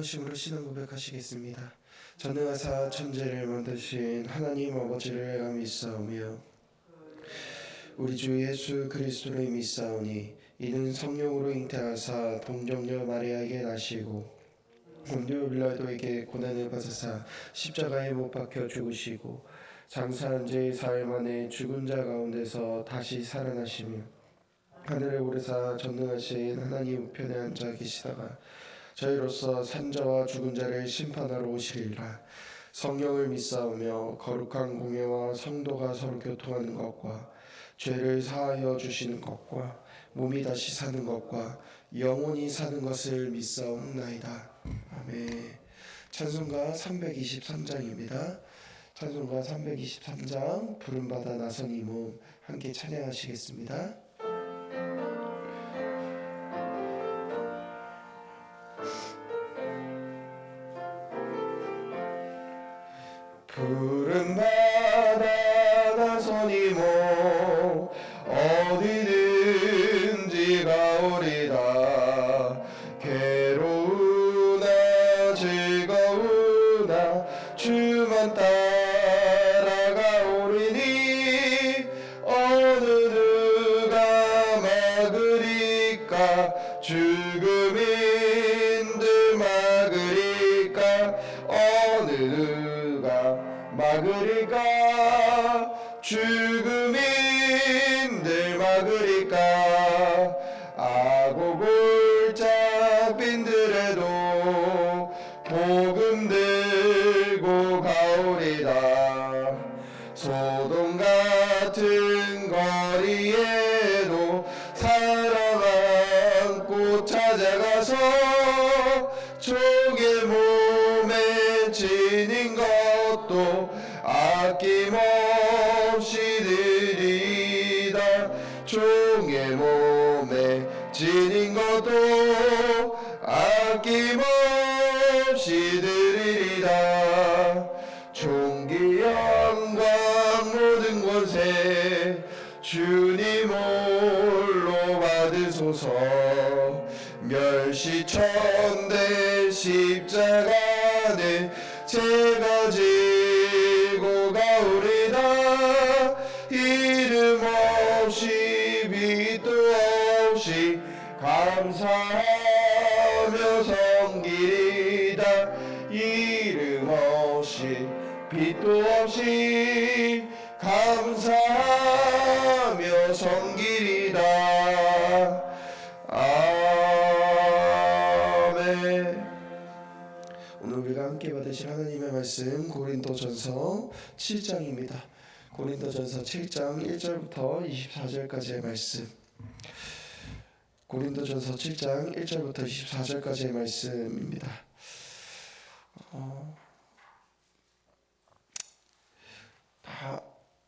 심으로 신앙 고백하시겠습니다. 전능하사 천지를 만드신 하나님 아버지를 내가 믿사오며 우리 주 예수 그리스도를 믿사오니 이는 성령으로 잉태하사 동정녀 마리아에게 나시고 본디오 빌라도에게 고난을 받으사 십자가에 못 박혀 죽으시고 장사한 지 사흘 만에 죽은 자 가운데서 다시 살아나시며 하늘에 오르사 전능하신 하나님 우편에 앉아 계시다가 저희로서 산자와 죽은 자를 심판하러 오시리라. 성령을 믿사오며 거룩한 공예와 성도가 서로 교통하는 것과 죄를 사하여 주시는 것과 몸이 다시 사는 것과 영원히 사는 것을 믿사옵나이다. 아멘. 찬송가 323장입니다. 찬송가 323장 부름받아 나선 이 몸 함께 찬양하시겠습니다. 부름받아 나선 이 몸 어디든지 가오리다. 괴로우나 즐거우나 주만 따라가오리니 어느 누가 막으리까. 죽음인들 막으리까. 어느 누가 막으리까. 죽음인들 막으리까. 아고골짝 빈들에도 복음 들고 가오리다. 소돔 같은 거리에도 사람 안고 찾아가서 종의 몸에 지닌 것도 아낌없이 드리다. 종의 몸에 지닌 것도 아낌없이 드리리다. 존귀 영광 모든 곳에 주님 홀로 받으소서. 멸시천대 십자가는 제가 지고 가오리다. 이름 없이 빛도 없이 감사하며 섬기리다. 이름 없이 빛도 없이 감사하며 섬기리다. 아멘. 오늘 우리가 함께 받으실 하나님의 말씀 고린도전서 7장입니다. 고린도전서 7장 1절부터 24절까지의 말씀. 고린도전서 7장 1절부터 24절까지의 말씀입니다. 다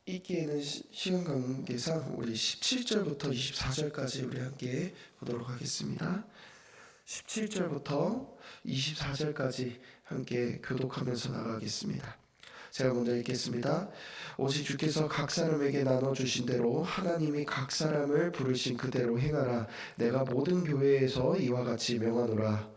읽기에는 시간 관계상 우리 17절부터 24절까지 우리 함께 보도록 하겠습니다. 17절부터 24절까지 함께 교독하면서 나가겠습니다. 제가 먼저 읽겠습니다. 오직 주께서 각 사람에게 나눠주신 대로 하나님이 각 사람을 부르신 그대로 행하라. 내가 모든 교회에서 이와 같이 명하노라.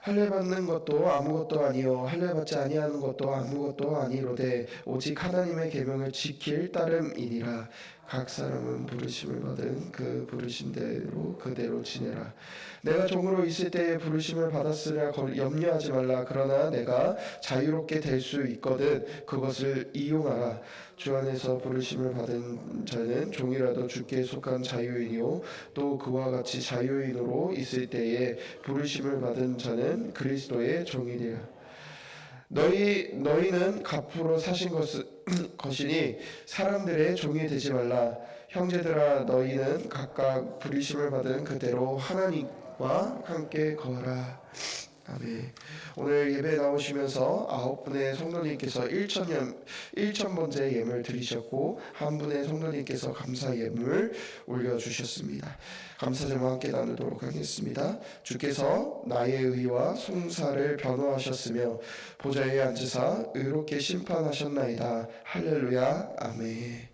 할례 받는 것도 아무것도 아니요 할례 받지 아니하는 것도 아무것도 아니로되 오직 하나님의 계명을 지킬 따름이니라. 각 사람은 부르심을 받은 그 부르신 대로 그대로 지내라. 내가 종으로 있을 때에 부르심을 받았으랴 염려하지 말라. 그러나 내가 자유롭게 될 수 있거든 그것을 이용하라. 주 안에서 부르심을 받은 자는 종이라도 주께 속한 자유인이요 또 그와 같이 자유인으로 있을 때에 부르심을 받은 자는 그리스도의 종이니라. 너희는 값으로 사신 것이니 사람들의 종이 되지 말라. 형제들아 너희는 각각 부르심을 받은 그대로 하나님과 함께 거하라. 아멘. 오늘 예배 나오시면서 9분의 성도님께서 1,000번째 예물 드리셨고 한 분의 성도님께서 감사 예물 올려주셨습니다. 감사절과 함께 나누도록 하겠습니다. 주께서 나의 의와 송사를 변호하셨으며 보좌에 앉으사 의롭게 심판하셨나이다. 할렐루야. 아멘.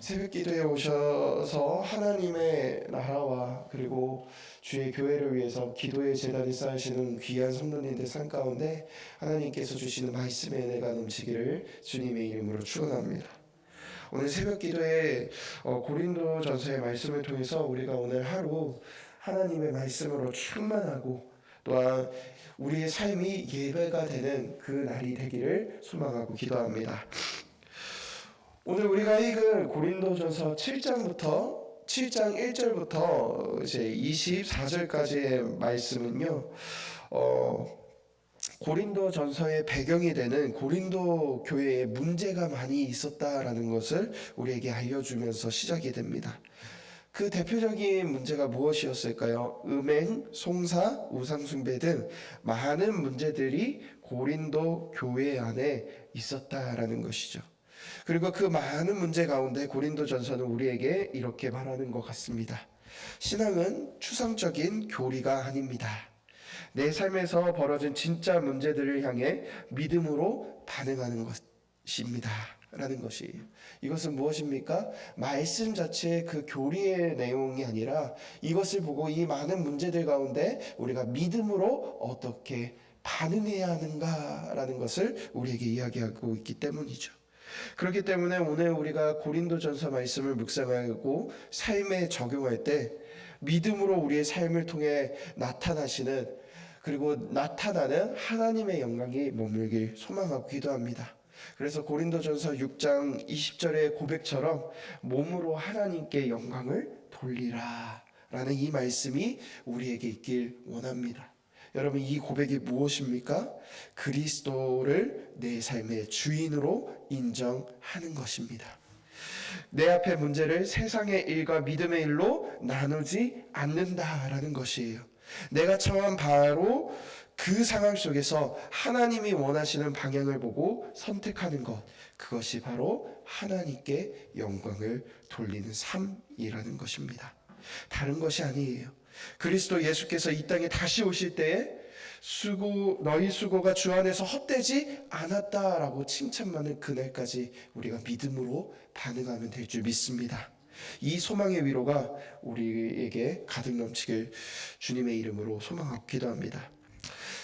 새벽 기도에 오셔서 하나님의 나라와 그리고 주의 교회를 위해서 기도의 제단을 쌓으시는 귀한 성도님들 삶 가운데 하나님께서 주시는 말씀의 은혜가 넘치기를 주님의 이름으로 축원합니다. 오늘 새벽 기도에 고린도전서의 말씀을 통해서 우리가 오늘 하루 하나님의 말씀으로 충만하고 또한 우리의 삶이 예배가 되는 그 날이 되기를 소망하고 기도합니다. 오늘 우리가 읽은 고린도전서 7장 1절부터 이제 24절까지의 말씀은요. 고린도전서의 배경이 되는 고린도 교회에 문제가 많이 있었다라는 것을 우리에게 알려주면서 시작이 됩니다. 그 대표적인 문제가 무엇이었을까요? 음행, 송사, 우상숭배 등 많은 문제들이 고린도 교회 안에 있었다라는 것이죠. 그리고 그 많은 문제 가운데 고린도전서는 우리에게 이렇게 말하는 것 같습니다. 신앙은 추상적인 교리가 아닙니다. 내 삶에서 벌어진 진짜 문제들을 향해 믿음으로 반응하는 것입니다. 라는 것이에요. 이것은 무엇입니까? 말씀 자체의 그 교리의 내용이 아니라 이것을 보고 이 많은 문제들 가운데 우리가 믿음으로 어떻게 반응해야 하는가라는 것을 우리에게 이야기하고 있기 때문이죠. 그렇기 때문에 오늘 우리가 고린도전서 말씀을 묵상하고 삶에 적용할 때 믿음으로 우리의 삶을 통해 나타나시는 그리고 나타나는 하나님의 영광이 머물길 소망하고 기도합니다. 그래서 고린도전서 6장 20절의 고백처럼 몸으로 하나님께 영광을 돌리라 라는 이 말씀이 우리에게 있길 원합니다. 여러분, 이 고백이 무엇입니까? 그리스도를 내 삶의 주인으로 인정하는 것입니다. 내 앞의 문제를 세상의 일과 믿음의 일로 나누지 않는다라는 것이에요. 내가 처한 바로 그 상황 속에서 하나님이 원하시는 방향을 보고 선택하는 것, 그것이 바로 하나님께 영광을 돌리는 삶이라는 것입니다. 다른 것이 아니에요. 그리스도 예수께서 이 땅에 다시 오실 때에 너희 수고가 주 안에서 헛되지 않았다라고 칭찬받는 그날까지 우리가 믿음으로 반응하면 될 줄 믿습니다. 이 소망의 위로가 우리에게 가득 넘치길 주님의 이름으로 소망하고 기도합니다.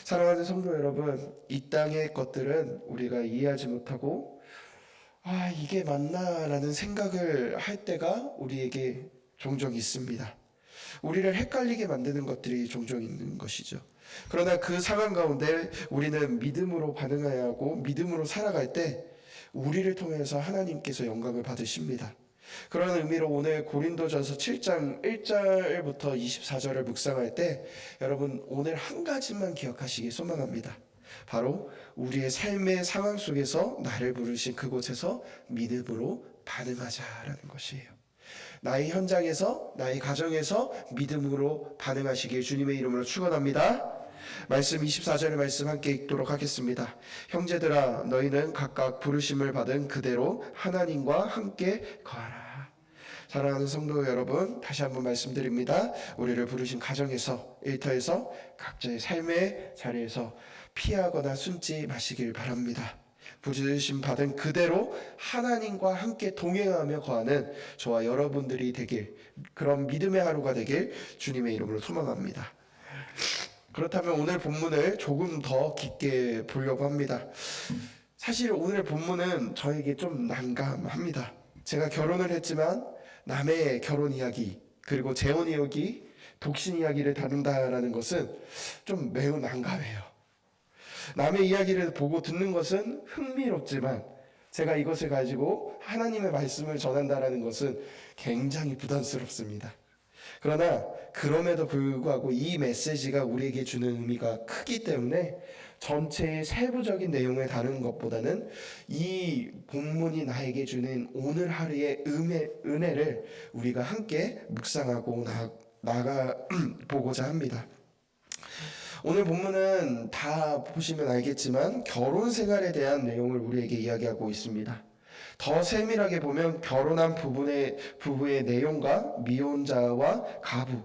사랑하는 성도 여러분, 이 땅의 것들은 우리가 이해하지 못하고 이게 맞나라는 생각을 할 때가 우리에게 종종 있습니다. 우리를 헷갈리게 만드는 것들이 종종 있는 것이죠. 그러나 그 상황 가운데 우리는 믿음으로 반응해야 하고 믿음으로 살아갈 때 우리를 통해서 하나님께서 영광을 받으십니다. 그런 의미로 오늘 고린도전서 7장 1절부터 24절을 묵상할 때 여러분 오늘 한 가지만 기억하시기 소망합니다. 바로 우리의 삶의 상황 속에서 나를 부르신 그곳에서 믿음으로 반응하자라는 것이에요. 나의 현장에서 나의 가정에서 믿음으로 반응하시길 주님의 이름으로 축원합니다. 말씀 24절의 말씀 함께 읽도록 하겠습니다. 형제들아 너희는 각각 부르심을 받은 그대로 하나님과 함께 거하라. 사랑하는 성도 여러분, 다시 한번 말씀드립니다. 우리를 부르신 가정에서 일터에서 각자의 삶의 자리에서 피하거나 숨지 마시길 바랍니다. 부르심 받은 그대로 하나님과 함께 동행하며 거하는 저와 여러분들이 되길, 그런 믿음의 하루가 되길 주님의 이름으로 소망합니다. 그렇다면 오늘 본문을 조금 더 깊게 보려고 합니다. 사실 오늘 본문은 저에게 좀 난감합니다. 제가 결혼을 했지만 남의 결혼 이야기 그리고 재혼 이야기, 독신 이야기를 다룬다라는 것은 좀 매우 난감해요. 남의 이야기를 보고 듣는 것은 흥미롭지만 제가 이것을 가지고 하나님의 말씀을 전한다라는 것은 굉장히 부담스럽습니다. 그러나 그럼에도 불구하고 이 메시지가 우리에게 주는 의미가 크기 때문에 전체의 세부적인 내용을 다루는 것보다는 이 본문이 나에게 주는 오늘 하루의 은혜를 우리가 함께 묵상하고 나가 보고자 합니다. 오늘 본문은 다 보시면 알겠지만 결혼 생활에 대한 내용을 우리에게 이야기하고 있습니다. 더 세밀하게 보면 결혼한 부부의 내용과 미혼자와 가부,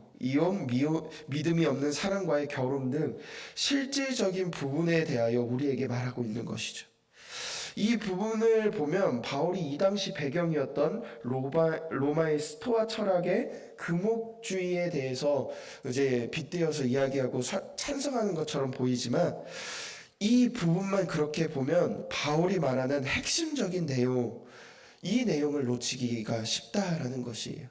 믿음이 없는 사람과의 결혼 등 실질적인 부분에 대하여 우리에게 말하고 있는 것이죠. 이 부분을 보면 바울이 이 당시 배경이었던 로마의 스토아 철학의 금옥주의에 대해서 이제 빗대어서 이야기하고 찬성하는 것처럼 보이지만, 이 부분만 그렇게 보면 바울이 말하는 핵심적인 내용, 이 내용을 놓치기가 쉽다라는 것이에요.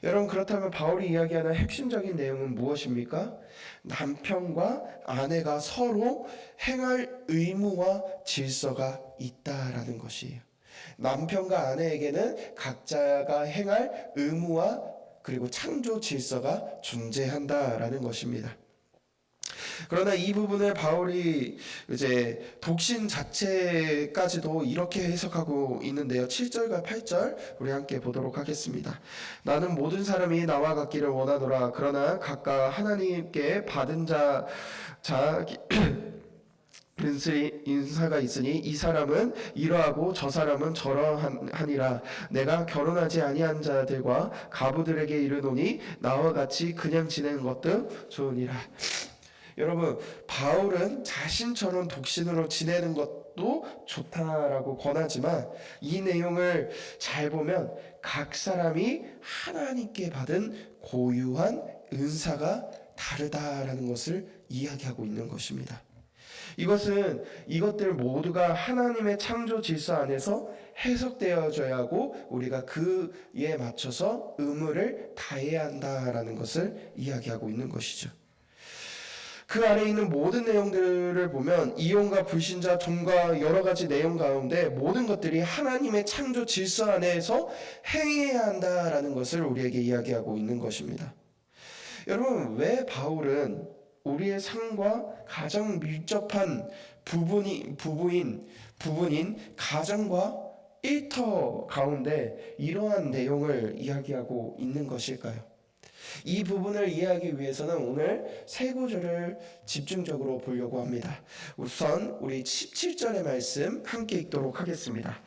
여러분, 그렇다면 바울이 이야기하는 핵심적인 내용은 무엇입니까? 남편과 아내가 서로 행할 의무와 질서가 있다라는 것이에요. 남편과 아내에게는 각자가 행할 의무와 그리고 창조 질서가 존재한다라는 것입니다. 그러나 이 부분을 바울이 이제 독신 자체까지도 이렇게 해석하고 있는데요. 7절과 8절 우리 함께 보도록 하겠습니다. 나는 모든 사람이 나와 같기를 원하노라. 그러나 각각 하나님께 받은 자 인사가 있으니 이 사람은 이러하고 저 사람은 저러하니라. 내가 결혼하지 아니한 자들과 가부들에게 이르노니 나와 같이 그냥 지내는 것도 좋으니라. 여러분, 바울은 자신처럼 독신으로 지내는 것도 좋다라고 권하지만, 이 내용을 잘 보면 각 사람이 하나님께 받은 고유한 은사가 다르다라는 것을 이야기하고 있는 것입니다. 이것은 이것들 모두가 하나님의 창조 질서 안에서 해석되어져야 하고 우리가 그에 맞춰서 의무를 다해야 한다라는 것을 이야기하고 있는 것이죠. 그 안에 있는 모든 내용들을 보면 이혼과 불신자, 종과 여러 가지 내용 가운데 모든 것들이 하나님의 창조 질서 안에서 행해야 한다라는 것을 우리에게 이야기하고 있는 것입니다. 여러분, 왜 바울은 우리의 삶과 가장 밀접한 부부인 가정과 일터 가운데 이러한 내용을 이야기하고 있는 것일까요? 이 부분을 이해하기 위해서는 오늘 세 구절을 집중적으로 보려고 합니다. 우선 우리 17절의 말씀 함께 읽도록 하겠습니다.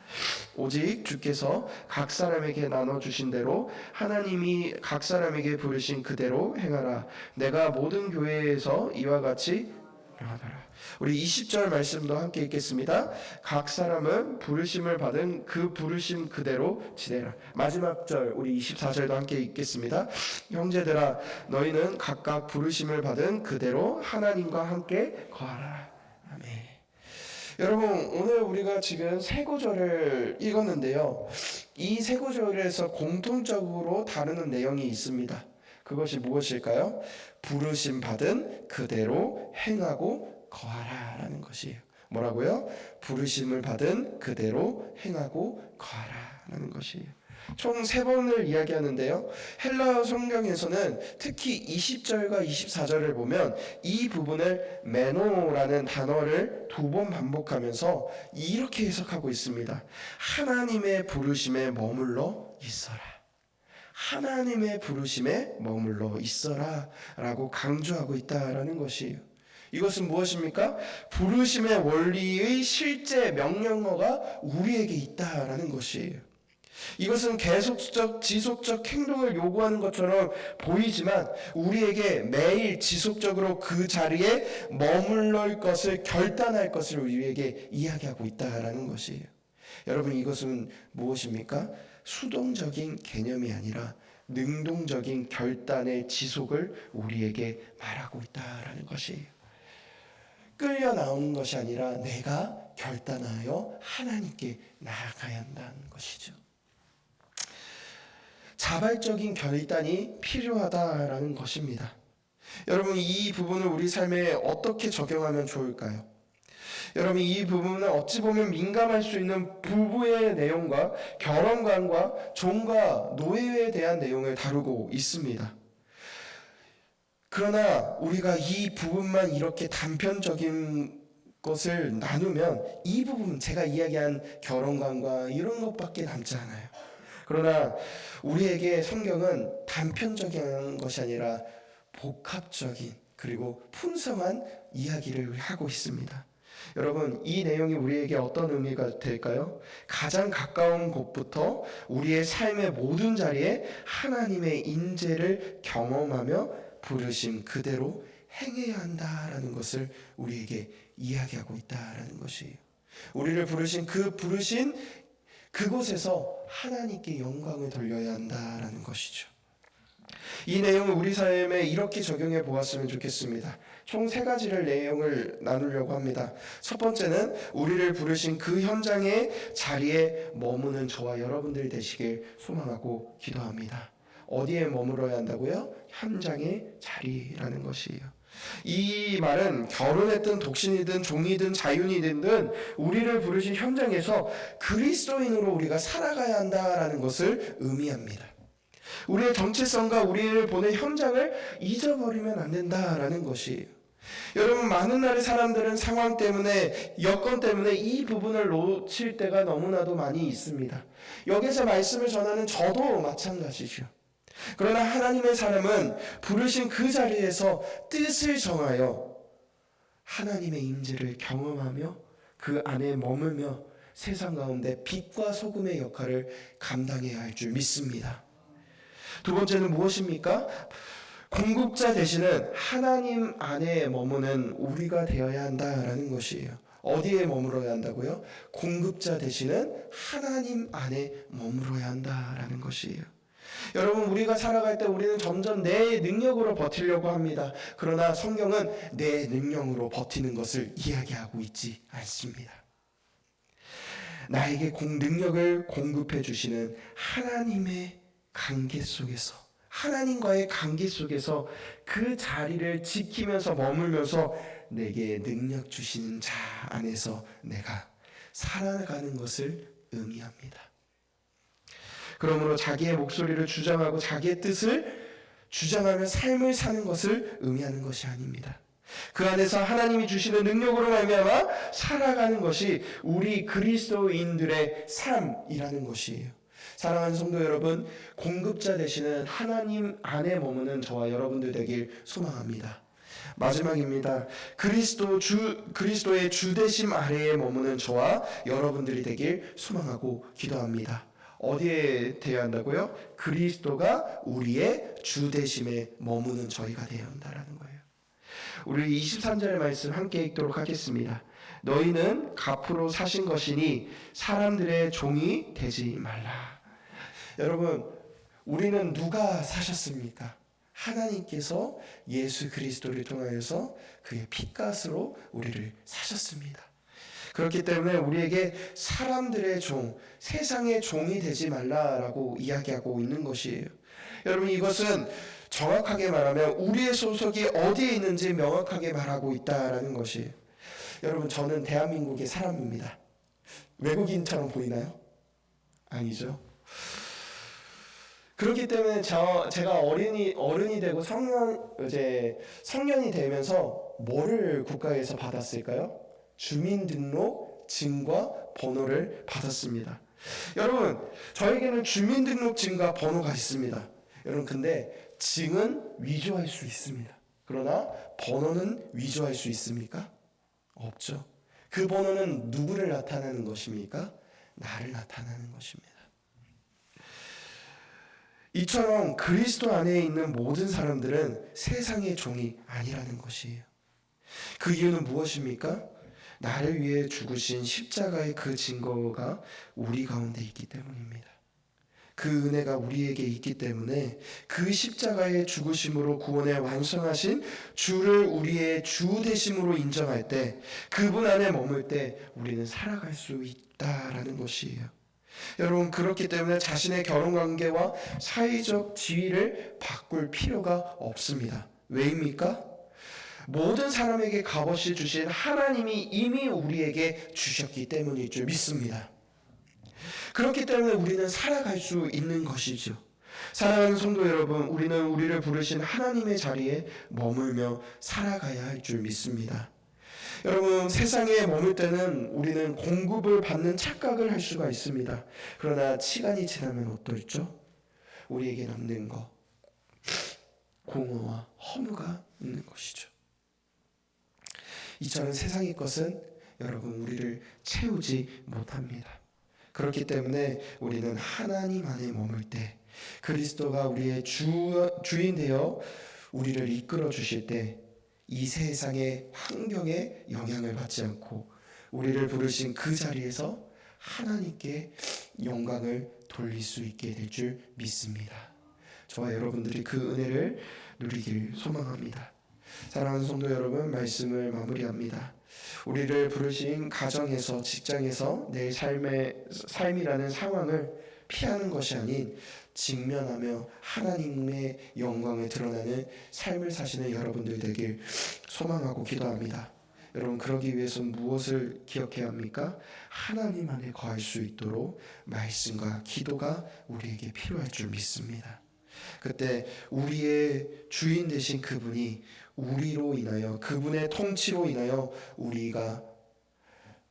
오직 주께서 각 사람에게 나눠주신 대로 하나님이 각 사람에게 부르신 그대로 행하라. 내가 모든 교회에서 이와 같이 하라. 우리 20절 말씀도 함께 읽겠습니다. 각 사람은 부르심을 받은 그 부르심 그대로 지내라. 마지막 절 우리 24절도 함께 읽겠습니다. 형제들아, 너희는 각각 부르심을 받은 그대로 하나님과 함께 거하라. 아멘. 여러분, 오늘 우리가 지금 세 구절을 읽었는데요, 이 세 구절에서 공통적으로 다루는 내용이 있습니다. 그것이 무엇일까요? 부르심 받은 그대로 행하고 거하라라는 것이에요. 뭐라고요? 부르심을 받은 그대로 행하고 거하라라는 것이에요. 총 3번을 이야기하는데요, 헬라어 성경에서는 특히 20절과 24절을 보면 이 부분을 메노라는 단어를 2번 반복하면서 이렇게 해석하고 있습니다. 하나님의 부르심에 머물러 있어라. 하나님의 부르심에 머물러 있어라 라고 강조하고 있다라는 것이에요. 이것은 무엇입니까? 부르심의 원리의 실제 명령어가 우리에게 있다라는 것이에요. 이것은 계속적, 지속적 행동을 요구하는 것처럼 보이지만 우리에게 매일 지속적으로 그 자리에 머물러 것을 결단할 것을 우리에게 이야기하고 있다라는 것이에요. 여러분, 이것은 무엇입니까? 수동적인 개념이 아니라 능동적인 결단의 지속을 우리에게 말하고 있다라는 것이에요. 끌려 나오는 것이 아니라 내가 결단하여 하나님께 나아가야 한다는 것이죠. 자발적인 결단이 필요하다라는 것입니다. 여러분, 이 부분을 우리 삶에 어떻게 적용하면 좋을까요? 여러분, 이 부분은 어찌 보면 민감할 수 있는 부부의 내용과 결혼관과 종과 노예에 대한 내용을 다루고 있습니다. 그러나 우리가 이 부분만 이렇게 단편적인 것을 나누면 이 부분, 제가 이야기한 결혼관과 이런 것밖에 남지 않아요. 그러나 우리에게 성경은 단편적인 것이 아니라 복합적인 그리고 풍성한 이야기를 하고 있습니다. 여러분, 이 내용이 우리에게 어떤 의미가 될까요? 가장 가까운 곳부터 우리의 삶의 모든 자리에 하나님의 인재를 경험하며 부르심 그대로 행해야 한다라는 것을 우리에게 이야기하고 있다라는 것이에요. 우리를 부르신 그곳에서 하나님께 영광을 돌려야 한다라는 것이죠. 이 내용을 우리 삶에 이렇게 적용해 보았으면 좋겠습니다. 총 3가지를 내용을 나누려고 합니다. 첫 번째는 우리를 부르신 그 현장의 자리에 머무는 저와 여러분들 되시길 소망하고 기도합니다. 어디에 머물러야 한다고요? 현장의 자리라는 것이에요. 이 말은 결혼했든 독신이든 종이든 자유인이든 우리를 부르신 현장에서 그리스도인으로 우리가 살아가야 한다라는 것을 의미합니다. 우리의 정체성과 우리를 보는 현장을 잊어버리면 안 된다라는 것이에요. 여러분, 많은 날의 사람들은 상황 때문에, 여건 때문에 이 부분을 놓칠 때가 너무나도 많이 있습니다. 여기서 말씀을 전하는 저도 마찬가지죠. 그러나 하나님의 사람은 부르신 그 자리에서 뜻을 정하여 하나님의 임재를 경험하며 그 안에 머물며 세상 가운데 빛과 소금의 역할을 감당해야 할 줄 믿습니다. 두 번째는 무엇입니까? 공급자 되시는 하나님 안에 머무는 우리가 되어야 한다라는 것이에요. 어디에 머물러야 한다고요? 공급자 되시는 하나님 안에 머물러야 한다라는 것이에요. 여러분, 우리가 살아갈 때 우리는 점점 내 능력으로 버티려고 합니다. 그러나 성경은 내 능력으로 버티는 것을 이야기하고 있지 않습니다. 나에게 능력을 공급해 주시는 하나님의 관계 속에서, 하나님과의 관계 속에서 그 자리를 지키면서 머물면서 내게 능력 주시는 자 안에서 내가 살아가는 것을 의미합니다. 그러므로 자기의 목소리를 주장하고 자기의 뜻을 주장하며 삶을 사는 것을 의미하는 것이 아닙니다. 그 안에서 하나님이 주시는 능력으로 말미암아 살아가는 것이 우리 그리스도인들의 삶이라는 것이에요. 사랑하는 성도 여러분, 공급자 되시는 하나님 안에 머무는 저와 여러분들 되길 소망합니다. 마지막입니다. 그리스도의 주되심 아래에 머무는 저와 여러분들이 되길 소망하고 기도합니다. 어디에 되어야 한다고요? 그리스도가 우리의 주되심에 머무는 저희가 되어야 한다는 거예요. 우리 23절의 말씀 함께 읽도록 하겠습니다. 너희는 값으로 사신 것이니 사람들의 종이 되지 말라. 여러분, 우리는 누가 사셨습니까? 하나님께서 예수 그리스도를 통하여서 그의 핏값으로 우리를 사셨습니다. 그렇기 때문에 우리에게 사람들의 종, 세상의 종이 되지 말라라고 이야기하고 있는 것이에요. 여러분, 이것은 정확하게 말하면 우리의 소속이 어디에 있는지 명확하게 말하고 있다라는 것이에요. 여러분, 저는 대한민국의 사람입니다. 외국인처럼 보이나요? 아니죠. 그렇기 때문에 제가 어른이 되고 성년이 되면서 뭐를 국가에서 받았을까요? 주민등록증과 번호를 받았습니다. 여러분, 저에게는 주민등록증과 번호가 있습니다. 여러분, 근데 증은 위조할 수 있습니다. 그러나 번호는 위조할 수 있습니까? 없죠. 그 번호는 누구를 나타내는 것입니까? 나를 나타내는 것입니다. 이처럼 그리스도 안에 있는 모든 사람들은 세상의 종이 아니라는 것이에요. 그 이유는 무엇입니까? 나를 위해 죽으신 십자가의 그 증거가 우리 가운데 있기 때문입니다. 그 은혜가 우리에게 있기 때문에 그 십자가의 죽으심으로 구원에 완성하신 주를 우리의 주 되심으로 인정할 때, 그분 안에 머물 때 우리는 살아갈 수 있다라는 것이에요. 여러분, 그렇기 때문에 자신의 결혼관계와 사회적 지위를 바꿀 필요가 없습니다. 왜입니까? 모든 사람에게 값없이 주신 하나님이 이미 우리에게 주셨기 때문일 줄 믿습니다. 그렇기 때문에 우리는 살아갈 수 있는 것이죠. 사랑하는 성도 여러분, 우리는 우리를 부르신 하나님의 자리에 머물며 살아가야 할 줄 믿습니다. 여러분, 세상에 머물 때는 우리는 공급을 받는 착각을 할 수가 있습니다. 그러나 시간이 지나면 어떨죠? 우리에게 남는 것, 공허와 허무가 있는 것이죠. 이처럼 세상의 것은 여러분 우리를 채우지 못합니다. 그렇기 때문에 우리는 하나님 안에 머물 때, 그리스도가 우리의 주인 되어 우리를 이끌어 주실 때, 이 세상의 환경에 영향을 받지 않고 우리를 부르신 그 자리에서 하나님께 영광을 돌릴 수 있게 될 줄 믿습니다. 저와 여러분들이 그 은혜를 누리길 소망합니다. 사랑하는 성도 여러분, 말씀을 마무리합니다. 우리를 부르신 가정에서, 직장에서 내 삶이라는 상황을 피하는 것이 아닌 직면하며 하나님의 영광을 드러나는 삶을 사시는 여러분들 되길 소망하고 기도합니다. 여러분, 그러기 위해서 무엇을 기억해야 합니까? 하나님 안에 거할 수 있도록 말씀과 기도가 우리에게 필요할 줄 믿습니다. 그때 우리의 주인 되신 그분이 우리로 인하여, 그분의 통치로 인하여 우리가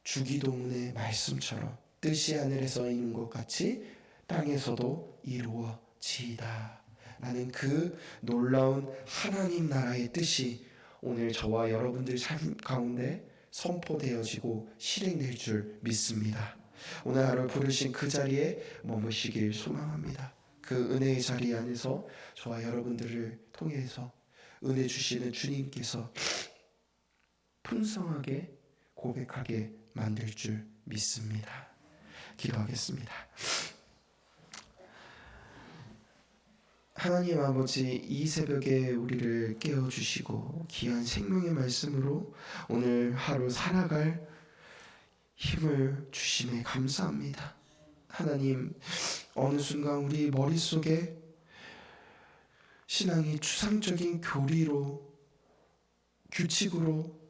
주기도문의 말씀처럼 뜻이 하늘에서 이룬 것 같이 땅에서도 이루어지이다 라는 그 놀라운 하나님 나라의 뜻이 오늘 저와 여러분들 삶 가운데 선포되어지고 실행될 줄 믿습니다. 오늘 하루 부르신 그 자리에 머무시길 소망합니다. 그 은혜의 자리 안에서 저와 여러분들을 통해서 은혜 주시는 주님께서 풍성하게 고백하게 만들 줄 믿습니다. 기도하겠습니다. 하나님 아버지, 이 새벽에 우리를 깨워주시고 귀한 생명의 말씀으로 오늘 하루 살아갈 힘을 주심에 감사합니다. 하나님, 어느 순간 우리 머릿속에 신앙이 추상적인 교리로, 규칙으로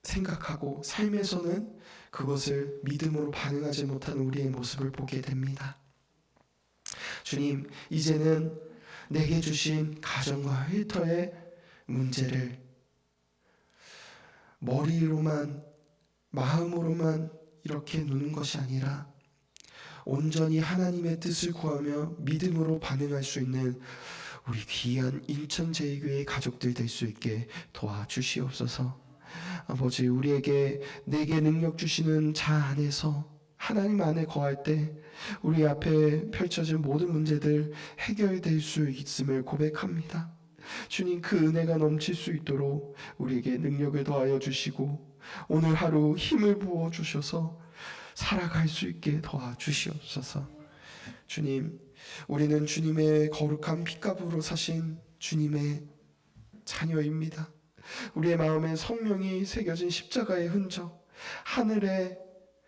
생각하고 삶에서는 그것을 믿음으로 반응하지 못하는 우리의 모습을 보게 됩니다. 주님, 이제는 내게 주신 가정과 일터의 문제를 머리로만, 마음으로만 이렇게 놓는 것이 아니라 온전히 하나님의 뜻을 구하며 믿음으로 반응할 수 있는 우리 귀한 인천제일교회 가족들 될 수 있게 도와주시옵소서. 아버지, 우리에게 내게 능력 주시는 자 안에서 하나님 안에 거할 때 우리 앞에 펼쳐진 모든 문제들 해결될 수 있음을 고백합니다. 주님, 그 은혜가 넘칠 수 있도록 우리에게 능력을 더하여 주시고 오늘 하루 힘을 부어 주셔서 살아갈 수 있게 도와주시옵소서. 주님, 우리는 주님의 거룩한 피값으로 사신 주님의 자녀입니다. 우리의 마음에 성령이 새겨진 십자가의 흔적, 하늘의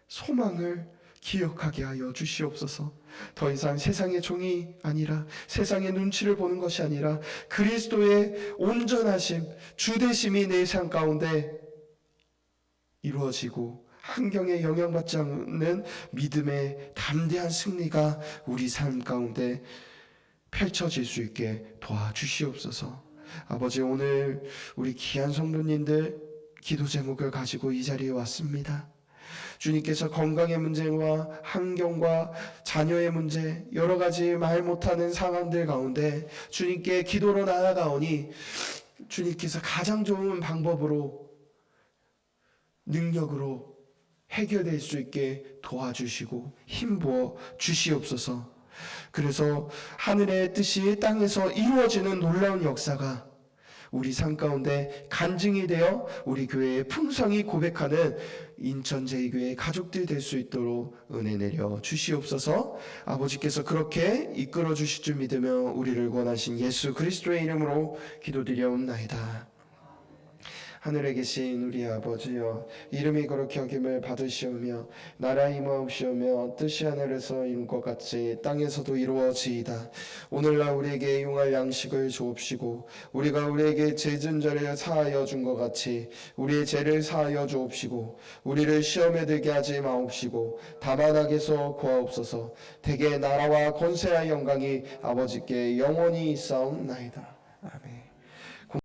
소망을 기억하게 하여 주시옵소서. 더 이상 세상의 종이 아니라, 세상의 눈치를 보는 것이 아니라 그리스도의 온전하심, 주되심이 내 삶 가운데 이루어지고 환경에 영향받지 않는 믿음의 담대한 승리가 우리 삶 가운데 펼쳐질 수 있게 도와주시옵소서. 아버지, 오늘 우리 귀한 성도님들 기도 제목을 가지고 이 자리에 왔습니다. 주님께서 건강의 문제와 환경과 자녀의 문제, 여러 가지 말 못하는 상황들 가운데 주님께 기도로 나아가오니 주님께서 가장 좋은 방법으로, 능력으로 해결될 수 있게 도와주시고 힘부어 주시옵소서. 그래서 하늘의 뜻이 땅에서 이루어지는 놀라운 역사가 우리 삶 가운데 간증이 되어 우리 교회의 풍성히 고백하는 인천제일교회 가족들 될 수 있도록 은혜 내려 주시옵소서. 아버지께서 그렇게 이끌어 주실 줄 믿으며 우리를 권하신 예수 그리스도의 이름으로 기도드려옵나이다. 하늘에 계신 우리 아버지여, 이름이 거룩히 여김을 받으시오며 나라 임하옵시오며 뜻이 하늘에서 이룬 것 같이 땅에서도 이루어지이다. 오늘날 우리에게 용할 양식을 주옵시고 우리가 우리에게 죄진 자를 사하여 준 것 같이 우리의 죄를 사하여 주옵시고 우리를 시험에 들게 하지 마옵시고 다만 악에서 구하옵소서. 대개 나라와 권세와 영광이 아버지께 영원히 있사옵나이다. 아멘.